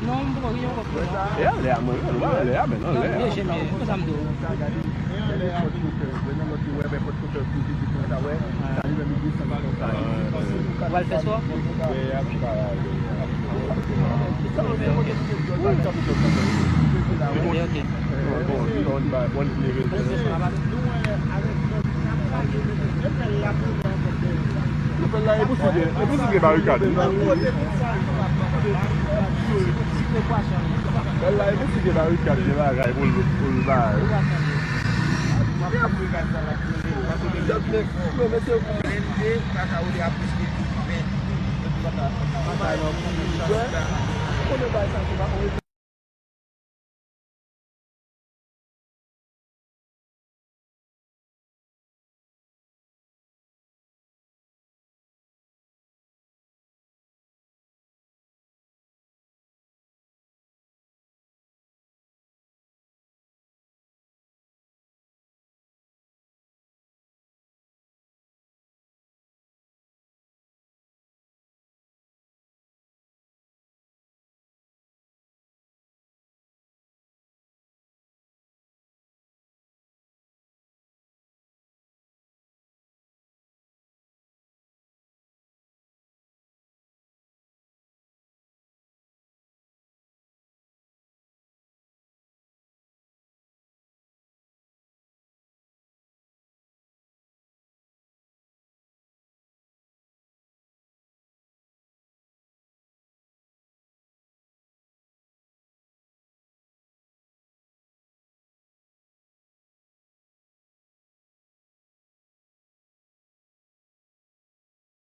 Non, bukan dia bukan. Ya, le amo, le amo, non le. Dia chez moi, pas ça me do. On va le faire soir. Ok, ok. É possível barricade. Ela é possível barricade de vaga por bar.